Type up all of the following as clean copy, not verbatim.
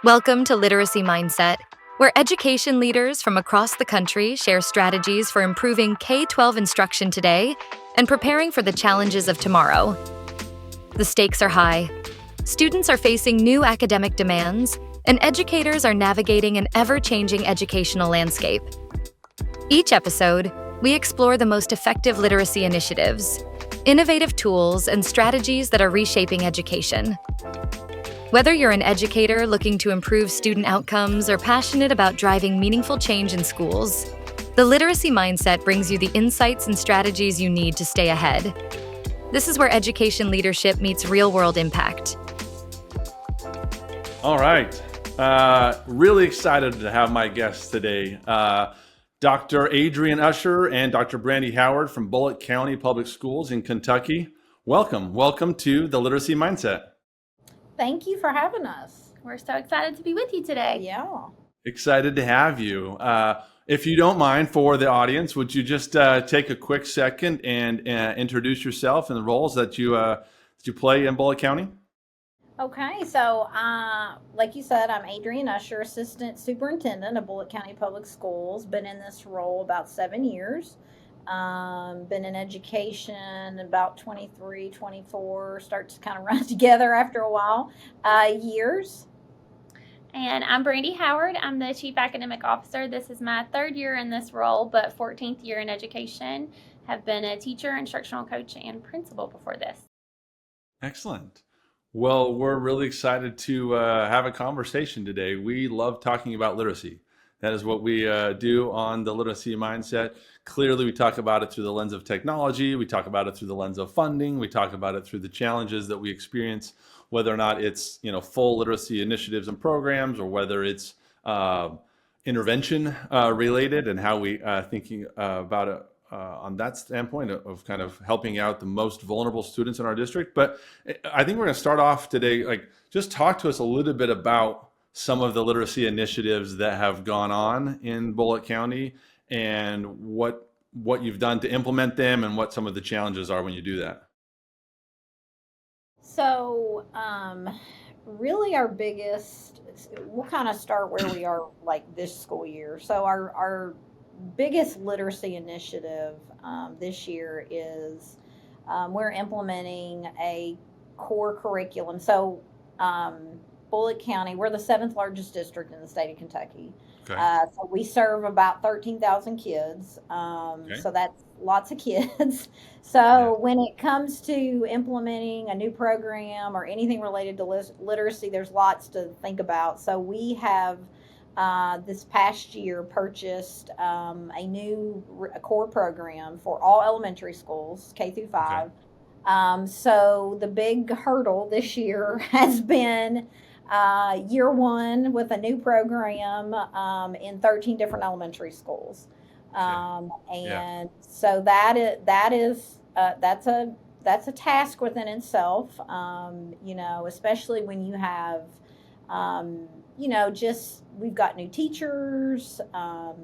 Welcome to Literacy Mindset, where education leaders from across the country share strategies for improving K-12 instruction today and preparing for the challenges of tomorrow. The stakes are high. Students are facing new academic demands, and educators are navigating an ever-changing educational landscape. Each episode, we explore the most effective literacy initiatives, innovative tools, and strategies that are reshaping education. Whether you're an educator looking to improve student outcomes or passionate about driving meaningful change in schools, the Literacy Mindset brings you the insights and strategies you need to stay ahead. This is where education leadership meets real-world impact. All right. Really excited to have my guests today. Dr. Adhering Usher and Dr. Brandy Howard from Bullitt County Public Schools in Kentucky. Welcome to the Literacy Mindset. Thank you for having us. We're so excited to be with you today. Yeah. Excited to have you. If you don't mind, for the audience, would you just take a quick second and introduce yourself and the roles that you play in Bullitt County? Okay, so like you said, I'm Adhering Usher, Assistant Superintendent of Bullitt County Public Schools. Been in this role about 7 years. Been in education about 23, 24, start to kind of run together after a while, years. And I'm Brandy Howard. I'm the Chief Academic Officer. This is my 3rd year in this role, but 14th year in education. Have been a teacher, instructional coach, and principal before this. Excellent. Well, we're really excited to have a conversation today. We love talking about literacy. That is what we do on the Literacy Mindset. Clearly, we talk about it through the lens of technology. We talk about it through the lens of funding. We talk about it through the challenges that we experience, whether or not it's full literacy initiatives and programs, or whether it's intervention related, and how we thinking about it on that standpoint of kind of helping out the most vulnerable students in our district. But I think we're going to start off today, just talk to us a little bit about some of the literacy initiatives that have gone on in Bullitt County and what you've done to implement them and what some of the challenges are when you do that. So really our biggest, we'll kind of start where we are this school year. So our biggest literacy initiative this year is we're implementing a core curriculum. So Bullitt County, we're the 7th largest district in the state of Kentucky. Okay. So we serve about 13,000 kids. Okay. So that's lots of kids. So when it comes to implementing a new program or anything related to literacy, there's lots to think about. So we have this past year purchased a new core program for all elementary schools, K through 5. Okay. So the big hurdle this year has been year one with a new program in 13 different elementary schools. So that's a task within itself, especially when you have, we've got new teachers.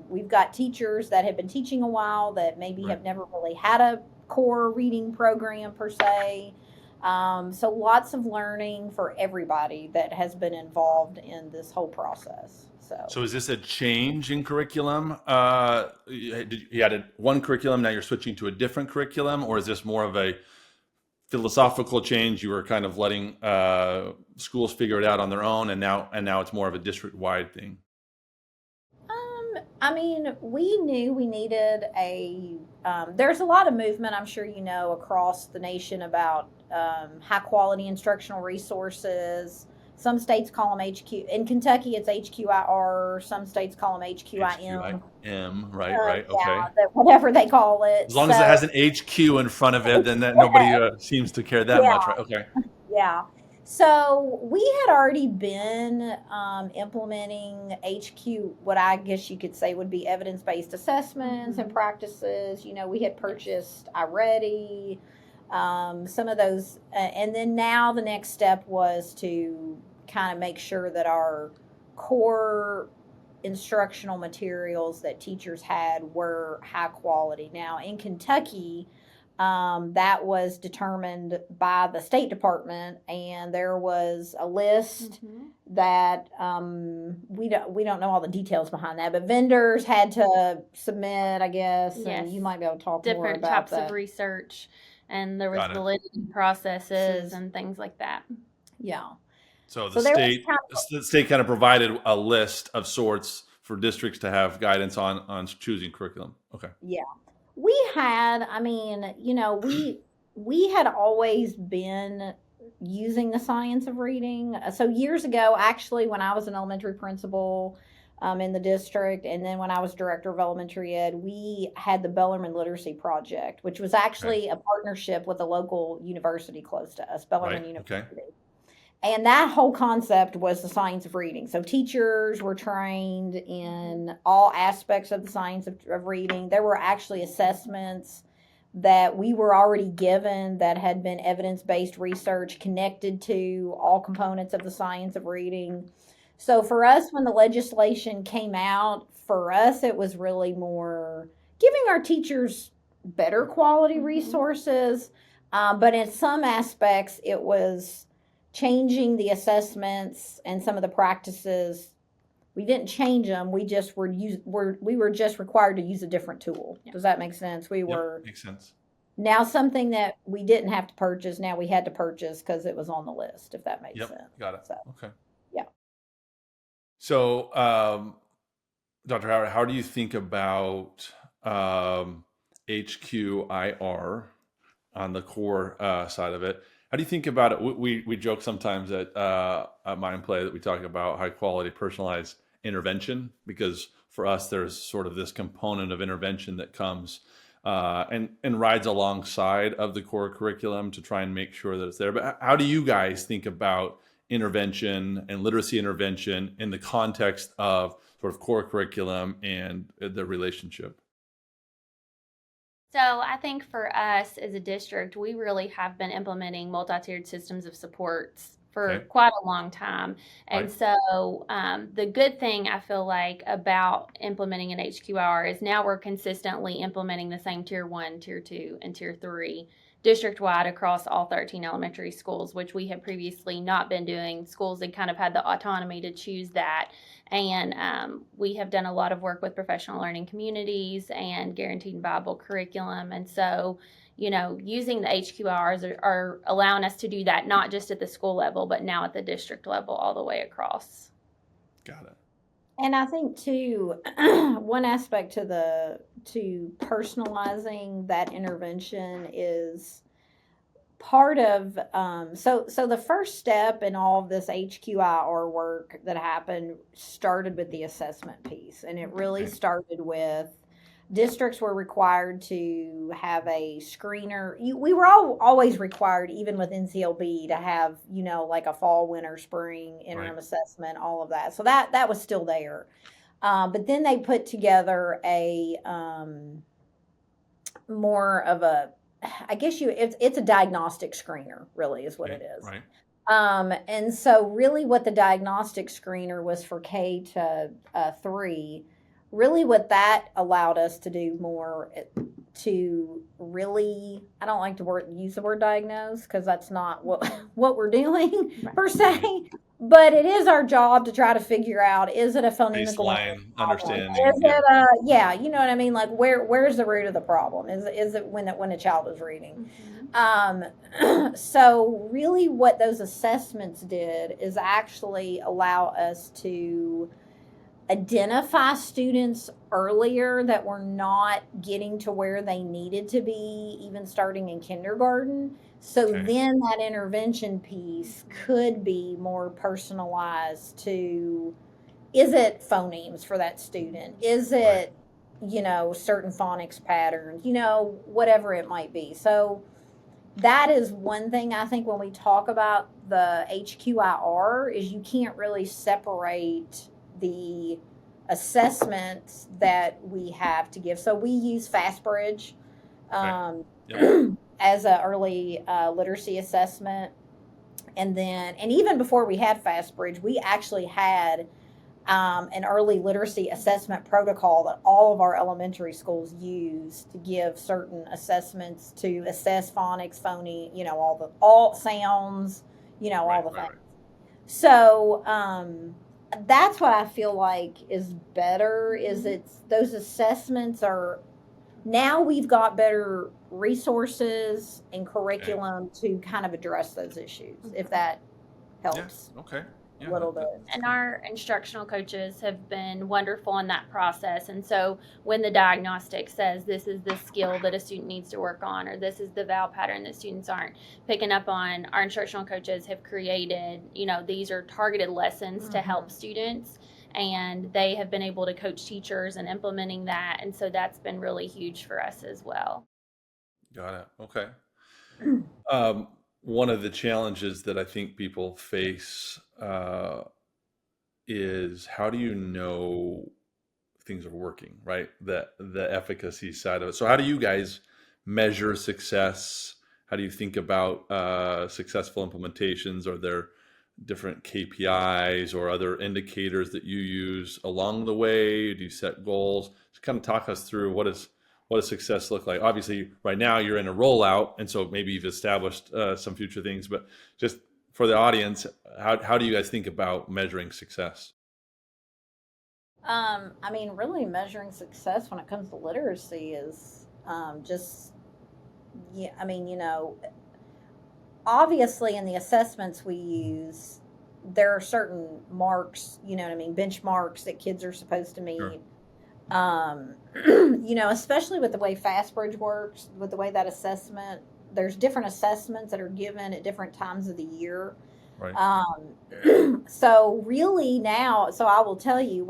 We've got teachers that have been teaching a while that maybe have never really had a core reading program per se. So lots of learning for everybody that has been involved in this whole process. So is this a change in curriculum? You had one curriculum, now you're switching to a different curriculum, or is this more of a philosophical change? You were kind of letting schools figure it out on their own, and now it's more of a district-wide thing. We knew we needed there's a lot of movement, I'm sure across the nation about high quality instructional resources. Some states call them HQ. In Kentucky, it's HQIR. Some states call them HQIM. Right. Okay. Whatever they call it. As long as it has an HQ in front of it, then nobody seems to care that much, right? Okay. Yeah. So we had already been implementing HQ, what I guess you could say would be evidence-based assessments and practices. We had purchased iReady, some of those. And then now the next step was to kind of make sure that our core instructional materials that teachers had were high quality. Now in Kentucky, that was determined by the State Department, and there was a list that we don't know all the details behind that, but vendors had to submit, I guess, and you might be able to talk more about different types of research, and there was validity processes and things like that. Yeah. So the state kind of provided a list of sorts for districts to have guidance on choosing curriculum. Okay. Yeah. We had, we had always been using the science of reading. So years ago, actually, when I was an elementary principal in the district, and then when I was director of elementary ed, we had the Bellarmine Literacy Project, which was actually a partnership with a local university close to us, Bellarmine University. Okay. And that whole concept was the science of reading. So teachers were trained in all aspects of the science of reading. There were actually assessments that we were already given that had been evidence-based research connected to all components of the science of reading. So for us, when the legislation came out, for us, it was really more giving our teachers better quality resources. But in some aspects, it was changing the assessments and some of the practices. We didn't change them. We just we were just required to use a different tool. Yep. Does that make sense? Makes sense. Now something that we didn't have to purchase, now we had to purchase because it was on the list, if that makes sense. Got it. So, okay. Yeah. So, Dr. Howard, how do you think about HQIR on the core side of it? How do you think about it? We joke sometimes at Mindplay that we talk about high quality personalized intervention, because for us there's sort of this component of intervention that comes and rides alongside of the core curriculum to try and make sure that it's there. But how do you guys think about intervention and literacy intervention in the context of sort of core curriculum and the relationship? So I think for us as a district, we really have been implementing multi-tiered systems of supports for quite a long time. And so the good thing I feel like about implementing an HQIR is now we're consistently implementing the same tier 1, tier 2, and tier 3 district-wide across all 13 elementary schools, which we have previously not been doing. Schools had kind of had the autonomy to choose that. And we have done a lot of work with professional learning communities and guaranteed and viable curriculum. And so, using the HQIRs are allowing us to do that, not just at the school level, but now at the district level all the way across. Got it. And I think too, one aspect to personalizing that intervention is part of so the first step in all of this HQIR work that happened started with the assessment piece, and it really started with districts were required to have a screener. We were always required, even with NCLB, to have like a fall, winter, spring interim assessment, all of that. So that was still there, but then they put together a more of a, I guess it's a diagnostic screener, really, is what it is. Right. And so really what the diagnostic screener was for K to 3, really what that allowed us to do more to really, I don't like to use the word diagnose because that's not what we're doing per se, but it is our job to try to figure out, is it a phonemic baseline understanding? Is it you know what I mean? Like where's the root of the problem? Is it when a child is reading? So really what those assessments did is actually allow us to identify students earlier that were not getting to where they needed to be, even starting in kindergarten. So then that intervention piece could be more personalized to, is it phonemes for that student? Is it, certain phonics patterns, whatever it might be. So that is one thing I think when we talk about the HQIR is you can't really separate the assessments that we have to give. So we use FastBridge as an early literacy assessment. And even before we had FastBridge, we actually had an early literacy assessment protocol that all of our elementary schools use to give certain assessments to assess phonics, phony, all sounds, all the things. So that's what I feel like is better. Is it's those assessments are now we've got better resources and curriculum to kind of address those issues. If that helps. Yeah. Okay. Yeah, a little bit. And our instructional coaches have been wonderful in that process. And so when the diagnostic says this is the skill that a student needs to work on, or this is the vowel pattern that students aren't picking up on, our instructional coaches have created, these are targeted lessons to help students. And they have been able to coach teachers in implementing that. And so that's been really huge for us as well. Got it. Okay. One of the challenges that I think people face is how do you know things are working, right? The efficacy side of it. So how do you guys measure success? How do you think about successful implementations? Are there different KPIs or other indicators that you use along the way? Do you set goals? Just kind of talk us through what does success look like? Obviously, right now you're in a rollout, and so maybe you've established some future things, but just for the audience, how do you guys think about measuring success? Really measuring success when it comes to literacy is obviously in the assessments we use, there are certain marks, benchmarks that kids are supposed to meet. Sure. Especially with the way FastBridge works, with the way that assessment, there's different assessments that are given at different times of the year. Right. So really now, I will tell you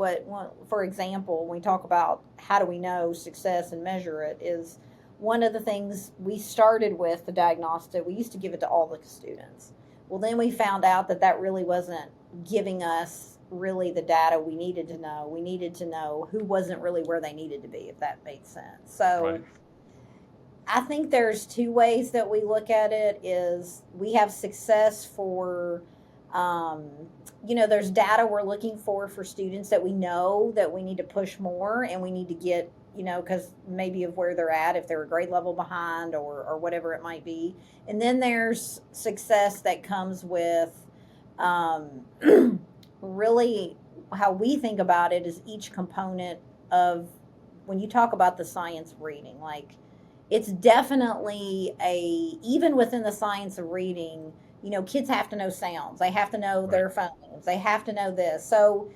for example, when we talk about how do we know success and measure it, is one of the things we started with the diagnostic. We used to give it to all the students. Well, then we found out that really wasn't giving us really the data we needed to know. We needed to know who wasn't really where they needed to be, if that made sense. So right. I think there's two ways that we look at it. Is we have success for, there's data we're looking for students that we know that we need to push more and we need to get, because maybe of where they're at, if they're a grade level behind or whatever it might be. And then there's success that comes with, really how we think about it is each component of, when you talk about the science of reading, like it's definitely even within the science of reading, kids have to know sounds. They have to know their phonemes. They have to know this. So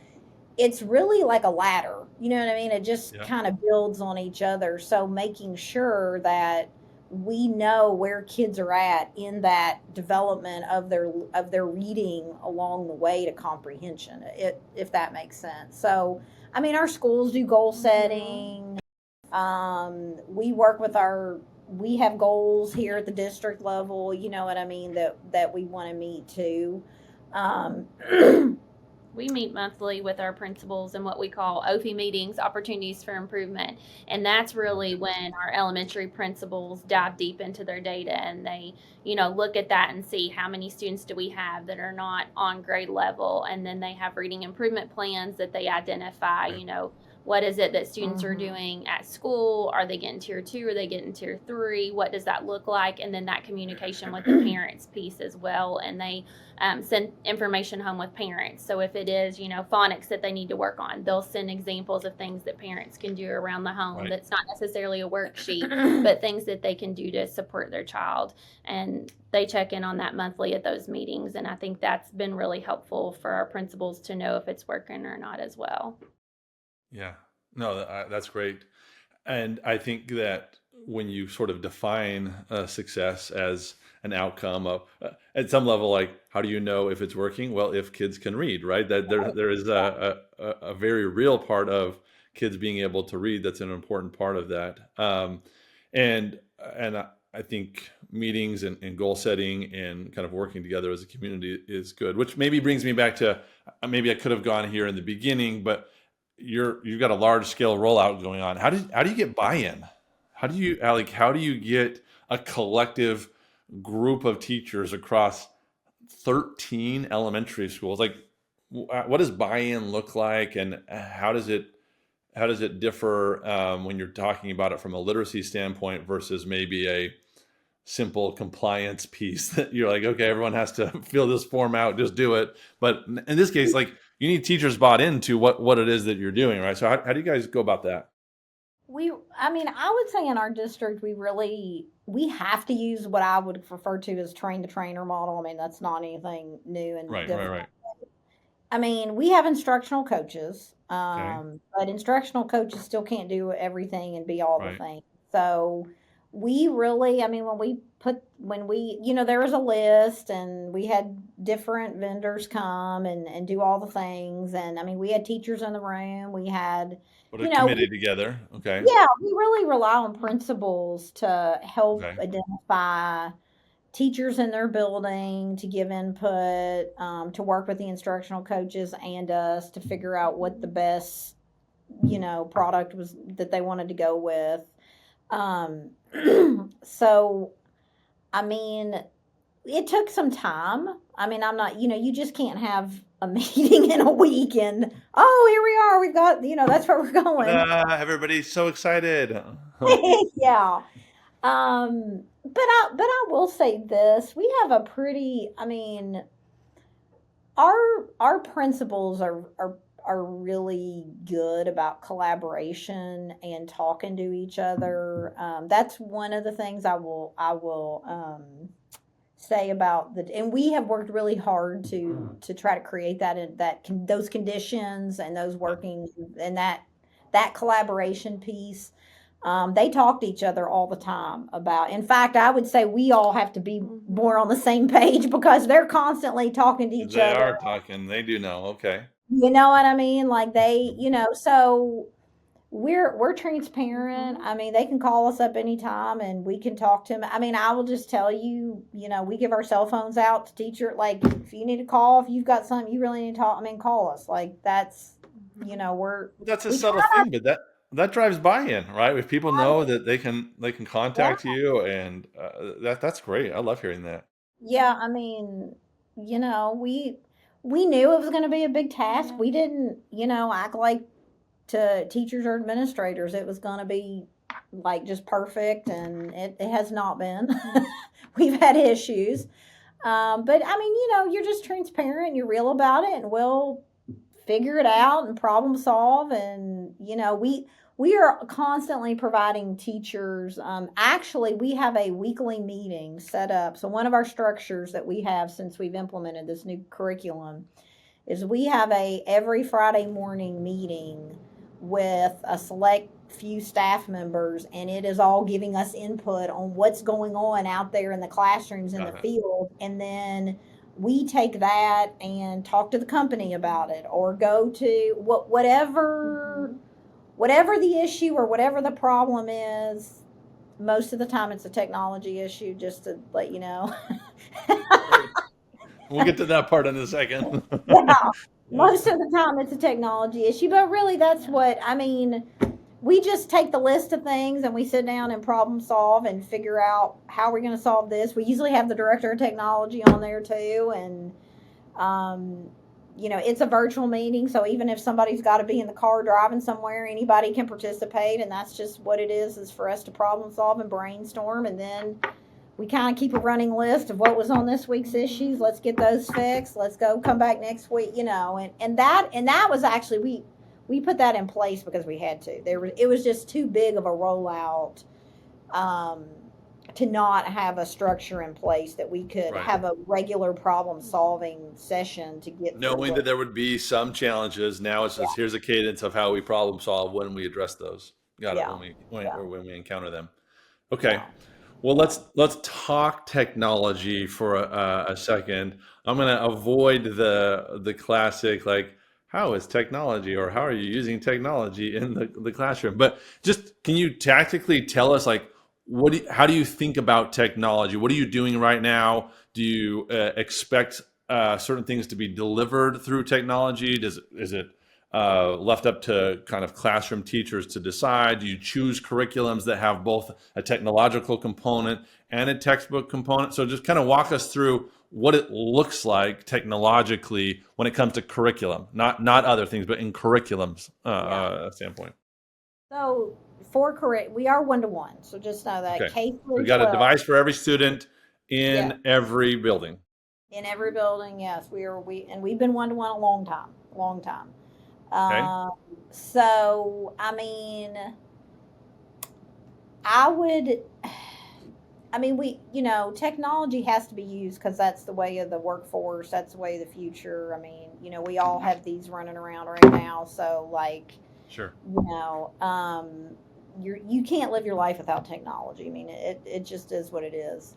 it's really like a ladder, you know what I mean? It just kind of builds on each other. So making sure that we know where kids are at in that development of their reading along the way to comprehension, if that makes sense. So, our schools do goal setting. We work with we have goals here at the district level, you know what I mean, that we want to meet too. We meet monthly with our principals in what we call OFI meetings, opportunities for improvement. And that's really when our elementary principals dive deep into their data and they, look at that and see how many students do we have that are not on grade level. And then they have reading improvement plans that they identify, what is it that students are doing at school? Are they getting tier 2? Are they getting tier 3? What does that look like? And then that communication with the parents piece as well. And they send information home with parents. So if it is, phonics that they need to work on, they'll send examples of things that parents can do around the home. That's not necessarily a worksheet, but things that they can do to support their child. And they check in on that monthly at those meetings. And I think that's been really helpful for our principals to know if it's working or not as well. Yeah, no, that's great. And I think that when you sort of define success as an outcome of, at some level, like, how do you know if it's working? Well, if kids can read, right? That there is a very real part of kids being able to read. That's an important part of that. And I think meetings and goal setting and kind of working together as a community is good, which maybe brings me back to, maybe I could have gone here in the beginning, but you've got a large scale rollout going on. How do you get buy-in? How do you get a collective group of teachers across 13 elementary schools? Like, what does buy-in look like, and how does it differ when you're talking about it from a literacy standpoint versus maybe a simple compliance piece that you're like, okay, everyone has to fill this form out, just do it. But in this case, like, you need teachers bought into what it is that you're doing, right? So how do you guys go about that? I would say in our district, we have to use what I would refer to as train the trainer model. I mean, that's not anything new and different. Right. I mean, we have instructional coaches, Okay. but instructional coaches still can't do everything and be all the Right. things. So we really, I mean, there was a list and we had different vendors come and do all the things. And I mean, we had teachers in the room. We had, Put a committee together. Okay. yeah, we really rely on principals to help Okay. identify teachers in their building, to give input, to work with the instructional coaches and us to figure out what the best, product was that they wanted to go with. So, I mean, it took some time. I mean, I'm not, you just can't have a meeting in a week and, oh, here we are. We've got, that's where we're going. Everybody's so excited. Yeah. But I will say this, we have a pretty, I mean, our principals are really good about collaboration and talking to each other. That's one of the things I will say about and we have worked really hard to try to create those conditions and those working and that collaboration piece. They talk to each other all the time about, in fact, I would say we all have to be more on the same page because they're constantly talking to each other. They are talking. They do know. Okay. You know what I mean? Like so we're transparent. I mean, they can call us up anytime and we can talk to them. I mean, I will just tell you, we give our cell phones out to teacher. Like, if you need to call, if you've got something you really need to talk, I mean, call us. Like, that's, that's a subtle thing, but that drives buy-in, right? If people know that they can contact you, and that's great. I love hearing that. Yeah, I mean, we knew it was going to be a big task. We didn't, act like to teachers or administrators it was going to be like just perfect, and it has not been. We've had issues, but I mean, you're just transparent, you're real about it, and we'll figure it out and problem solve. And we are constantly providing teachers. Actually, we have a weekly meeting set up. So one of our structures that we have since we've implemented this new curriculum is we have every Friday morning meeting with a select few staff members, and it is all giving us input on what's going on out there in the classrooms in the field. And then we take that and talk to the company about it, or go to whatever the issue or whatever the problem is. Most of the time it's a technology issue, just to let you know. We'll get to that part in a second. Yeah, most of the time it's a technology issue, but really that's what, I mean, we just take the list of things and we sit down and problem solve and figure out how we're going to solve this. We usually have the director of technology on there too, and it's a virtual meeting, so even if somebody's got to be in the car driving somewhere, anybody can participate, and that's just what it is for us to problem solve and brainstorm. And then we kind of keep a running list of what was on this week's issues. Let's get those fixed. Let's come back next week, and that was actually, we put that in place because we had to. It was just too big of a rollout to not have a structure in place that we could have a regular problem solving session to get knowing that there would be some challenges. Now it's just here's a cadence of how we problem solve when we address those. Got it. When we encounter them. Okay. Yeah. Well, let's talk technology for a second. I'm going to avoid the classic, like, how is technology, or how are you using technology in the classroom? But just, can you tactically tell us, like, how do you think about technology? What are you doing right now? Do you expect certain things to be delivered through technology? Is it left up to kind of classroom teachers to decide? Do you choose curriculums that have both a technological component and a textbook component? So just kind of walk us through what it looks like technologically when it comes to curriculum, not other things, but in curriculum's standpoint. So we are 1-to-1. So just know that Okay. K through We've got a 12 device for every student yeah, in every building. in every building. Yes, we've been 1-to-1 a long time. Okay. So I mean, technology has to be used because that's the way of the workforce. That's the way of the future. I mean, we all have these running around right now. So like, Sure. You can't live your life without technology. I mean, it just is what it is.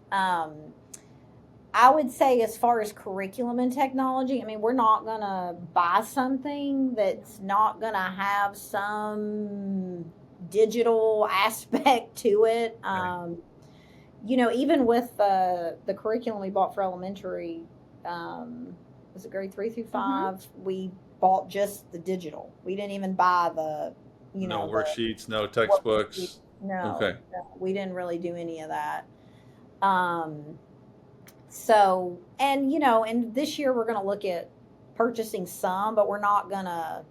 I would say as far as curriculum and technology, I mean, we're not going to buy something that's not going to have some digital aspect to it. Even with the curriculum we bought for elementary, was it grade 3 through 5? We bought just the digital. We didn't even buy the, no worksheets, no textbooks. No, we didn't really do any of that. So, and this year we're going to look at purchasing some, but we're not going to,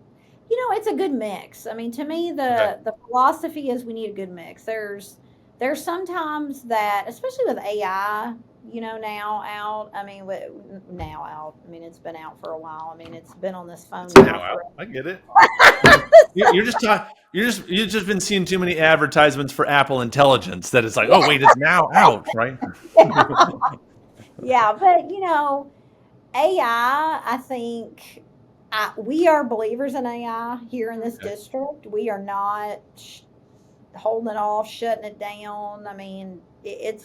it's a good mix. I mean, to me, the philosophy is we need a good mix. There's sometimes that, especially with AI, now out. I mean, it's been out for a while. I mean, it's been on this phone now. I get it. You've just been seeing too many advertisements for Apple Intelligence that it's like, oh wait, it's now out, right? Yeah, but AI, I think we are believers in AI here in this district. We are not holding it off, shutting it down. I mean, it's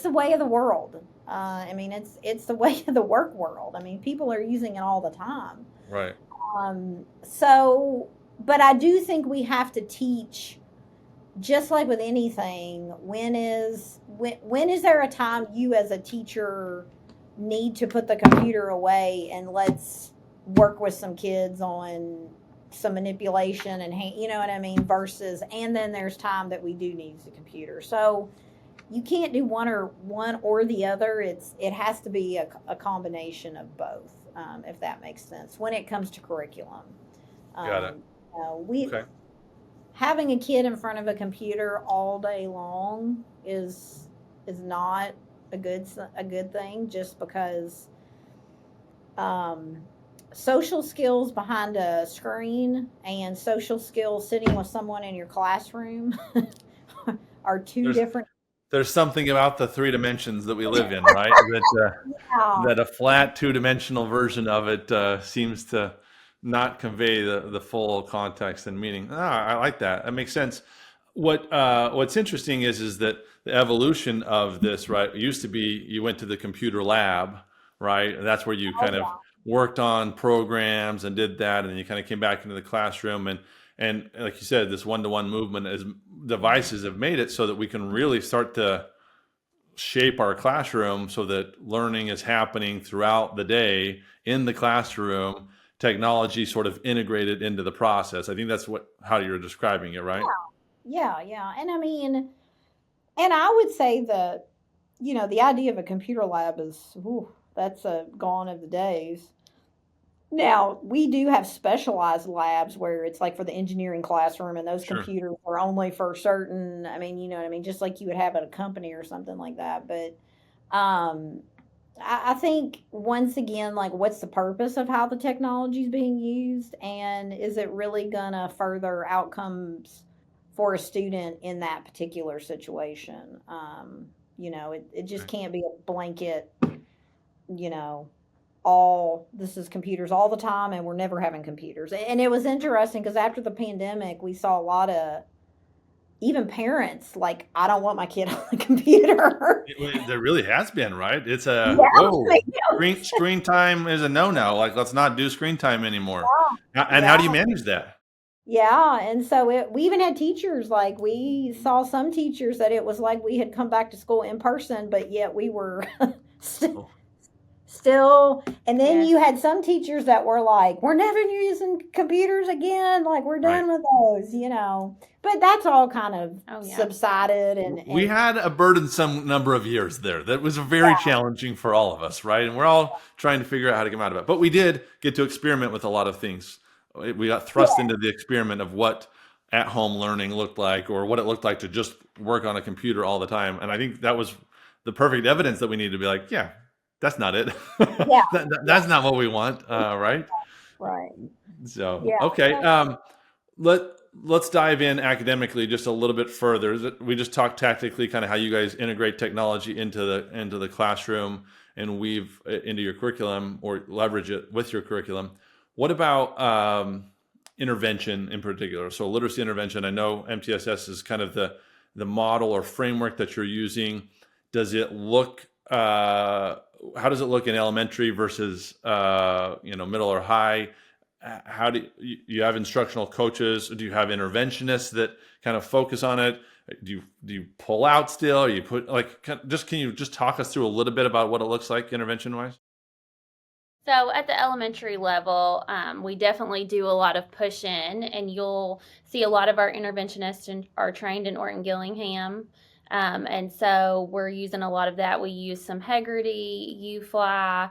the way of the world. I mean, it's the way of the work world. I mean, people are using it all the time. Right. But I do think we have to teach, just like with anything, when is there a time you as a teacher need to put the computer away and let's work with some kids on some manipulation and you know what I mean, versus, and then there's time that we do need the computer. So you can't do one or the other. It has to be a combination of both, if that makes sense when it comes to curriculum. Got it. Having a kid in front of a computer all day long is not a good thing, just because social skills behind a screen and social skills sitting with someone in your classroom are different. There's something about the 3 dimensions that we live in, right? That a flat 2-dimensional version of it seems to not convey the full context and meaning. I like that. That makes sense. What's interesting is that the evolution of this, right? It used to be you went to the computer lab, right? And that's where you kind of worked on programs and did that, and then you kind of came back into the classroom. And like you said, this one-to-one movement as devices have made it so that we can really start to shape our classroom so that learning is happening throughout the day in the classroom, technology sort of integrated into the process. I think that's how you're describing it, right? Yeah. And I mean, and I would say that, the idea of a computer lab is, that's gone of the days. Now, we do have specialized labs where it's like for the engineering classroom, and those computers are only for certain, I mean, you know what I mean? Just like you would have at a company or something like that. But I think, once again, like, what's the purpose of how the technology is being used? And is it really going to further outcomes for a student in that particular situation? It just can't be a blanket, all this is computers all the time and we're never having computers. And it was interesting because after the pandemic, we saw a lot of even parents like, I don't want my kid on the computer. There really has been, right? It's screen time is a no-no. Like, let's not do screen time anymore. And how do you manage that? Yeah, and so we even had teachers, like, we saw some teachers that it was like we had come back to school in person, but yet we were Still, and then Yes. you had some teachers that were like, we're never using computers again, like we're done with those, but that's all kind of Oh, yeah. subsided. We had a burdensome number of years there that was very challenging for all of us, right? And we're all trying to figure out how to come out of it. But we did get to experiment with a lot of things. We got thrust into the experiment of what at-home learning looked like, or what it looked like to just work on a computer all the time. And I think that was the perfect evidence that we need to be like, yeah, that's not it. Yeah. That's not what we want, right? Right. So, Yeah. okay. Let's dive in academically just a little bit further. We just talked tactically, kind of how you guys integrate technology into the classroom and weave it into your curriculum or leverage it with your curriculum. What about intervention in particular? So literacy intervention. I know MTSS is kind of the model or framework that you're using. Does it look? How does it look in elementary versus middle or high? How do you have instructional coaches? Do you have interventionists that kind of focus on it? Do you pull out still? Or you put can you just talk us through a little bit about what it looks like intervention wise? So at the elementary level, we definitely do a lot of push in, and you'll see a lot of our interventionists are trained in Orton Gillingham. And so we're using a lot of that. We use some Hegarty, UFly,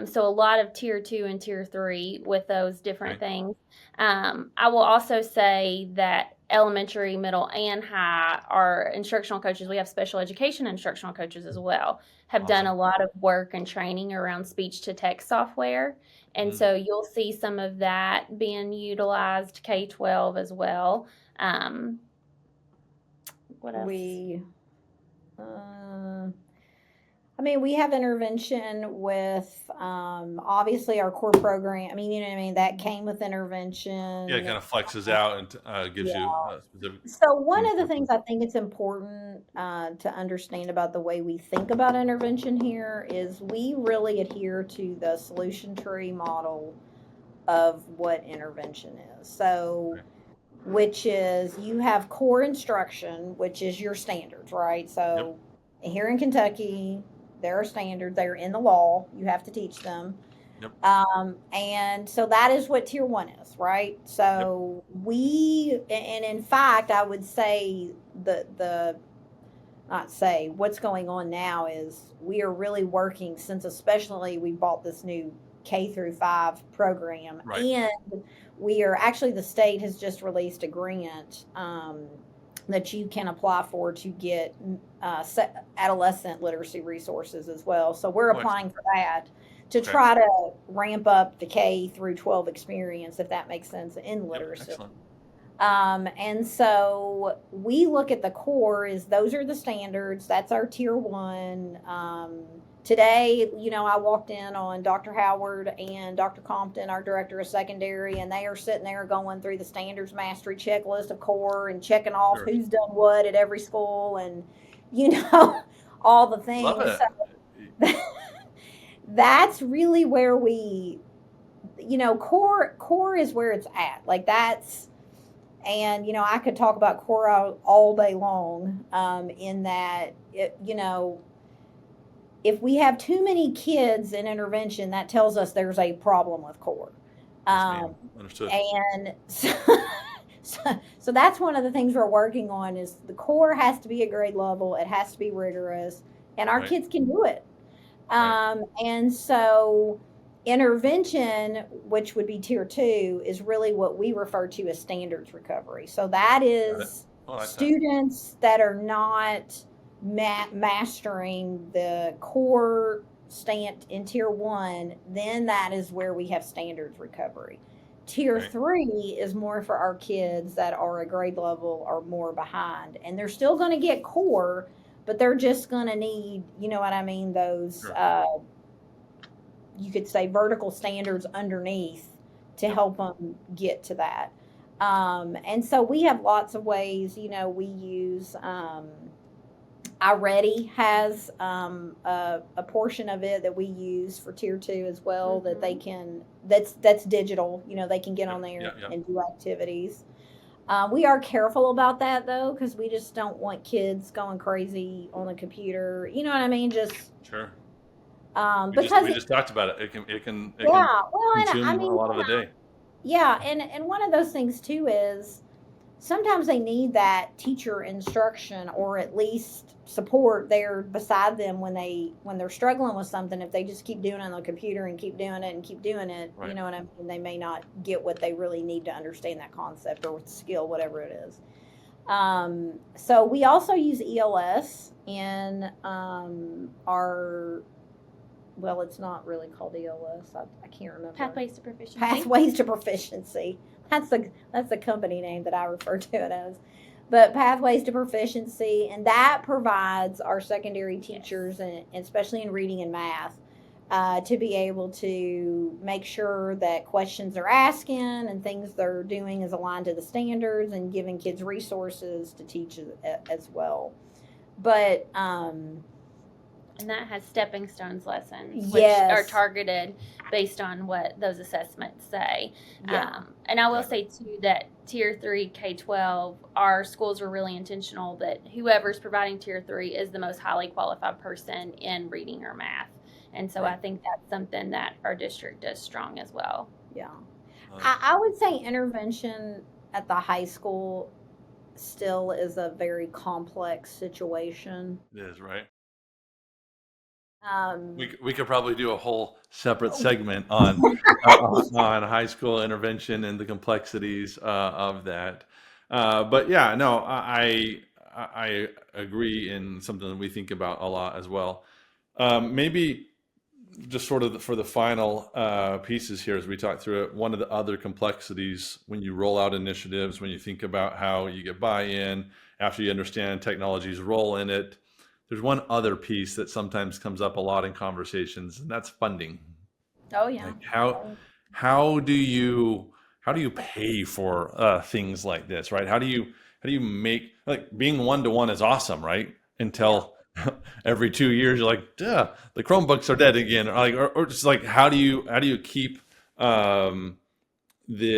so a lot of tier 2 and tier 3 with those different things. I will also say that elementary, middle, and high are instructional coaches. We have special education instructional coaches as well, have done a lot of work and training around speech to text software. And so you'll see some of that being utilized K-12 as well. What else? We have intervention with, obviously our core program. That came with intervention. Yeah, it kind of flexes out and gives you specific. So one of the things I think it's important to understand about the way we think about intervention here is we really adhere to the solution tree model of what intervention is. So, which is you have core instruction, which is your standards, right? So here in Kentucky, there are standards. They're in the law. You have to teach them. And so that is what tier 1 is, right? So and in fact, I would say what's going on now is we are really working, since especially we bought this new K-5 program, and we are actually, the state has just released a grant that you can apply for to get adolescent literacy resources as well. So we're applying for that to try to ramp up the K-12 experience, if that makes sense, in literacy. And so we look at the core as those are the standards. That's our tier 1. Today, I walked in on Dr. Howard and Dr. Compton, our director of secondary, and they are sitting there going through the standards mastery checklist of core and checking off who's done what at every school and, all the things. Love it. So that's really where we, core is where it's at. Like that's, and, I could talk about core all day long in that, if we have too many kids in intervention, that tells us there's a problem with core. Understood. And so that's one of the things we're working on is the core has to be a grade level. It has to be rigorous, and our kids can do it. And so intervention, which would be tier 2, is really what we refer to as standards recovery. So that is students that are not mastering the core stand in tier 1, then that is where we have standards recovery. Tier 3 is more for our kids that are a grade level or more behind, and they're still going to get core, but they're just going to need, those you could say vertical standards underneath to help them get to that. And so we have lots of ways, we use iReady has a portion of it that we use for tier 2 as well, that they can, that's digital, they can get on there and do activities. We are careful about that though, because we just don't want kids going crazy on the computer. You know what I mean? Just Because we just talked about it. It can yeah, well, and I consume a mean, lot of the day. yeah, and one of those things too is sometimes they need that teacher instruction or at least support there beside them when they're struggling with something. If they just keep doing it on the computer and keep doing it and keep doing it, Right. you know what I mean, they may not get what they really need to understand that concept or skill, whatever it is. So we also use ELS in our, well, it's not really called ELS. I can't remember. Pathways to Proficiency. Pathways to Proficiency. That's the company name that I refer to it as. But Pathways to Proficiency, and that provides our secondary teachers, and especially in reading and math, to be able to make sure that questions they're asking and things they're doing is aligned to the standards and giving kids resources to teach as well. But and that has stepping stones lessons, yes, which are targeted based on what those assessments say. Yeah. And I will say too that Tier 3 K-12, our schools were really intentional that whoever's providing Tier 3 is the most highly qualified person in reading or math. And so I think that's something that our district does strong as well. Yeah. I would say intervention at the high school still is a very complex situation. It is, right? Um, We could probably do a whole separate segment on high school intervention and the complexities of that. But yeah, no, I agree in something that we think about a lot as well. Maybe just sort of for the final pieces here as we talk through it, one of the other complexities when you roll out initiatives, when you think about how you get buy-in after you understand technology's role in it, there's one other piece that sometimes comes up a lot in conversations, and that's funding. oh yeah. Like how do you pay for things like this, right? How do you make, like, being one-to-one is awesome, right? Until every 2 years you're like, duh, the Chromebooks are dead again, or just like how do you keep the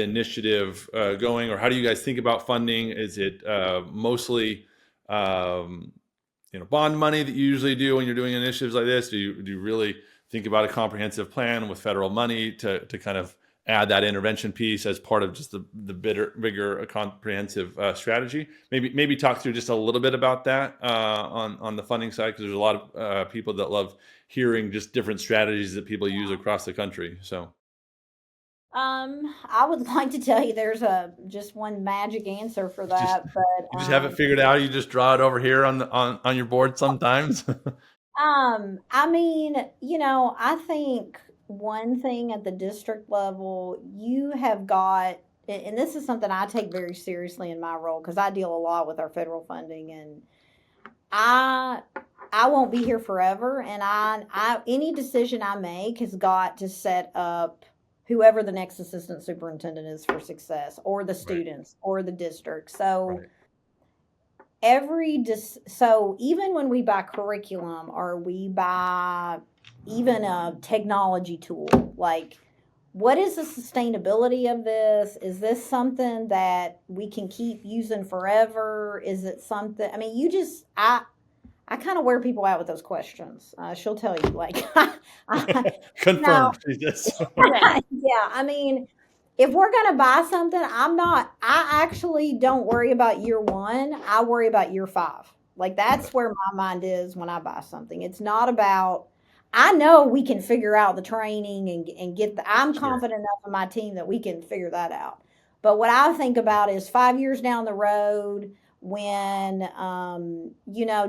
initiative going, or how do you guys think about funding? Is it mostly bond money that you usually do when you're doing initiatives like this? Do you really think about a comprehensive plan with federal money to kind of add that intervention piece as part of just the bigger comprehensive strategy? Maybe talk through just a little bit about that on the funding side, because there's a lot of people that love hearing just different strategies that people use across the country. So I would like to tell you there's just one magic answer for that, but you just have it figured out. You just draw it over here on your board sometimes. I mean, I think one thing at the district level, you have got, and this is something I take very seriously in my role because I deal a lot with our federal funding, and I won't be here forever, and I any decision I make has got to set up whoever the next assistant superintendent is for success, or the students, or the district. So so even when we buy curriculum or we buy even a technology tool, like, what is the sustainability of this? Is this something that we can keep using forever? Is it something, I mean, I kind of wear people out with those questions. She'll tell you, like, Confirmed. Yeah, I mean, if we're going to buy something, I actually don't worry about year one. I worry about year 5. Like, that's where my mind is when I buy something. It's not about, I know we can figure out the training and I'm confident enough in my team that we can figure that out. But what I think about is 5 years down the road, when,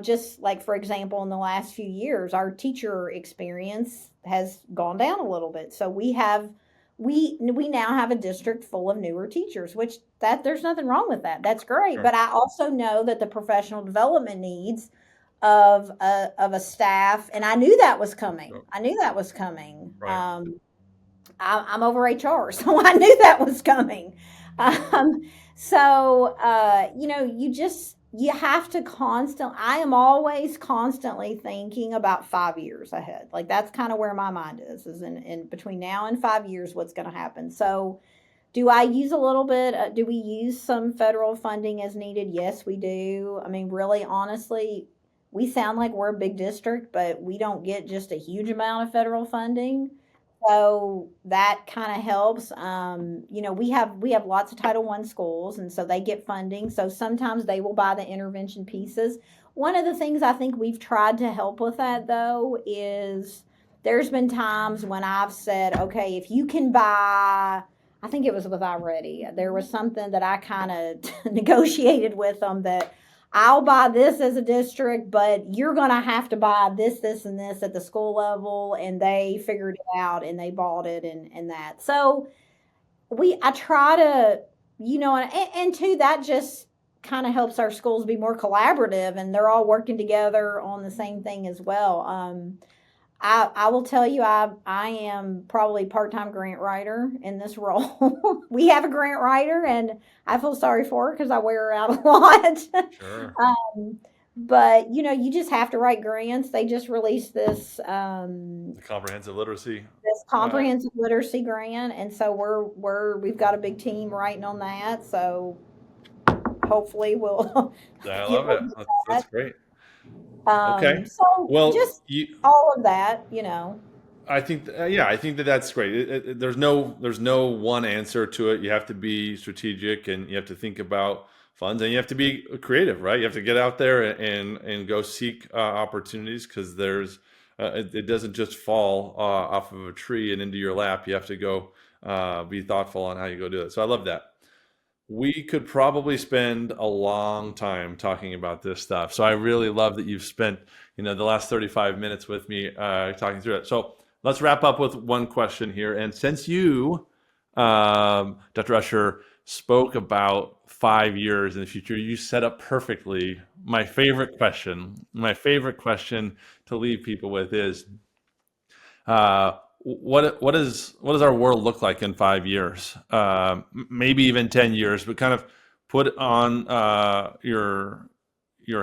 just like, for example, in the last few years, our teacher experience has gone down a little bit. So we now have a district full of newer teachers, which there's nothing wrong with that. That's great. Sure. But I also know that the professional development needs of a staff, and I knew that was coming. Right. I'm over HR, so I knew that was coming. You have to I am always constantly thinking about 5 years ahead. Like, that's kind of where my mind is in between now and 5 years, what's going to happen. So do I use a little bit? Do we use some federal funding as needed? Yes, we do. I mean, really, honestly, we sound like we're a big district, but we don't get just a huge amount of federal funding. So that kind of helps. We have lots of Title I schools, and so they get funding. So sometimes they will buy the intervention pieces. One of the things I think we've tried to help with that, though, is there's been times when I've said, okay, if you can buy, I think it was with iReady, there was something that I kind of negotiated with them that I'll buy this as a district, but you're going to have to buy this, this, and this at the school level. And they figured it out and they bought it and that. So I try to, and two, that just kind of helps our schools be more collaborative and they're all working together on the same thing as well. I will tell you, I am probably part-time grant writer in this role. We have a grant writer, and I feel sorry for her because I wear her out a lot. Sure. But you just have to write grants. They just released this The comprehensive literacy. literacy grant, and so we've got a big team writing on that. So hopefully we'll. I love it. That's great. Okay. So Well, just all of that, I think, I think that's great. There's no one answer to it. You have to be strategic, and you have to think about funds, and you have to be creative, right? You have to get out there and go seek opportunities, because it doesn't just fall off of a tree and into your lap. You have to go be thoughtful on how you go do it. So I love that. We could probably spend a long time talking about this stuff. So I really love that you've spent, the last 35 minutes with me talking through it. So let's wrap up with one question here. And since you, Dr. Usher, spoke about 5 years in the future, you set up perfectly my favorite question. My favorite question to leave people with is, what does our world look like in 5 years? Maybe even 10 years, but kind of put on your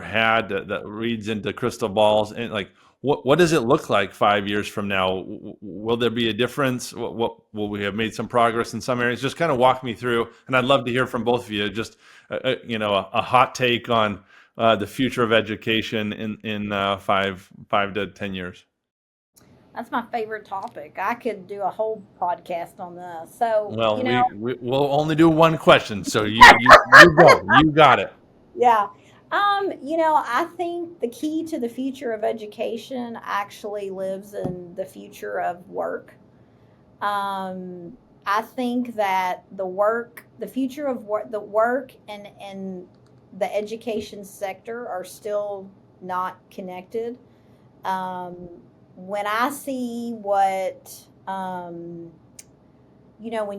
hat that reads into crystal balls, and like, what does it look like 5 years from now? Will there be a difference? Will we have made some progress in some areas? Just kind of walk me through, and I'd love to hear from both of you. Just a hot take on the future of education in 5 to 10 years. That's my favorite topic. I could do a whole podcast on this. So, well, we'll only do one question. So you go. You got it. Yeah. I think the key to the future of education actually lives in the future of work. I think that the future of work, the work and the education sector are still not connected. When I see when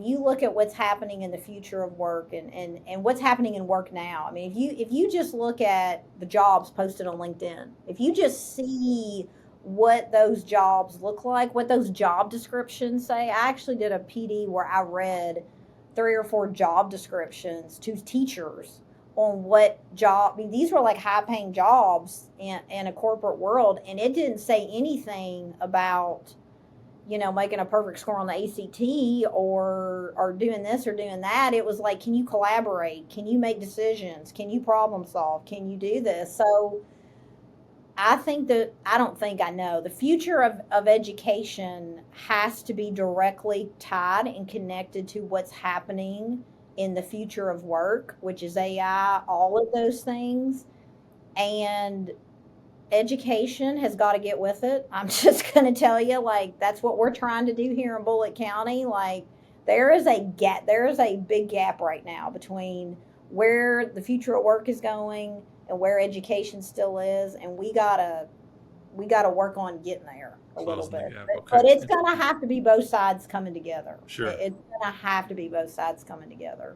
you look at what's happening in the future of work and what's happening in work now, I mean, if you just look at the jobs posted on LinkedIn, if you just see what those jobs look like, what those job descriptions say. I actually did a PD where I read 3 or 4 job descriptions to teachers on what job, I mean, these were like high paying jobs in a corporate world. And it didn't say anything about, making a perfect score on the ACT or doing this or doing that. It was like, can you collaborate? Can you make decisions? Can you problem solve? Can you do this? So I know the future of education has to be directly tied and connected to what's happening in the future of work, which is AI, all of those things. And education has got to get with it. I'm just going to tell you, like, that's what we're trying to do here in Bullitt County. Like, there is a big gap right now between where the future of work is going and where education still is. And we gotta work on getting there a little bit. But it's going to have to be both sides coming together. Sure. It's going to have to be both sides coming together.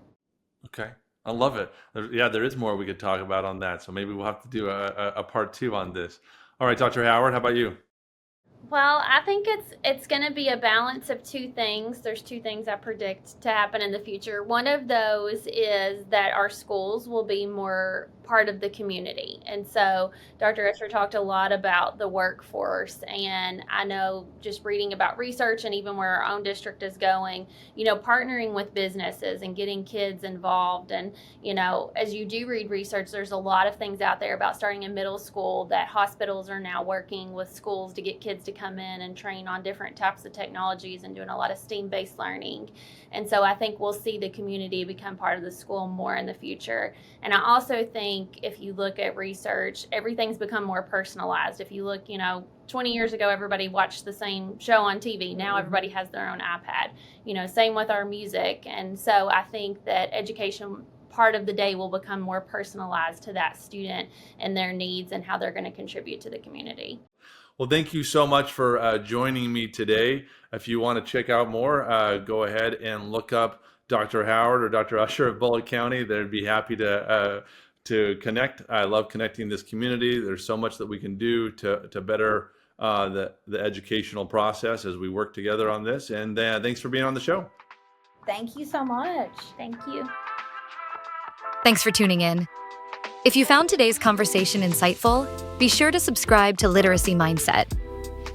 Okay. I love it. There is more we could talk about on that. So maybe we'll have to do a part 2 on this. All right, Dr. Howard, how about you? Well, I think it's going to be a balance of two things. There's two things I predict to happen in the future. One of those is that our schools will be more part of the community. And so Dr. Usher talked a lot about the workforce, and I know just reading about research and even where our own district is going, partnering with businesses and getting kids involved. And, as you do read research, there's a lot of things out there about starting in middle school that hospitals are now working with schools to get kids to come in and train on different types of technologies and doing a lot of STEAM-based learning. And so I think we'll see the community become part of the school more in the future. And I also think if you look at research, everything's become more personalized. If you look, 20 years ago, everybody watched the same show on TV. Now everybody has their own iPad. Same with our music. And so I think that education part of the day will become more personalized to that student and their needs and how they're going to contribute to the community. Well, thank you so much for joining me today. If you want to check out more, go ahead and look up Dr. Howard or Dr. Usher of Bullitt County. They'd be happy to connect. I love connecting this community. There's so much that we can do to better the educational process as we work together on this. And thanks for being on the show. Thank you so much. Thank you. Thanks for tuning in. If you found today's conversation insightful, be sure to subscribe to Literacy Mindset.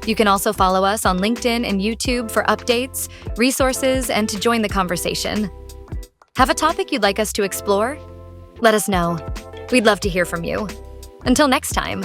You can also follow us on LinkedIn and YouTube for updates, resources, and to join the conversation. Have a topic you'd like us to explore? Let us know. We'd love to hear from you. Until next time.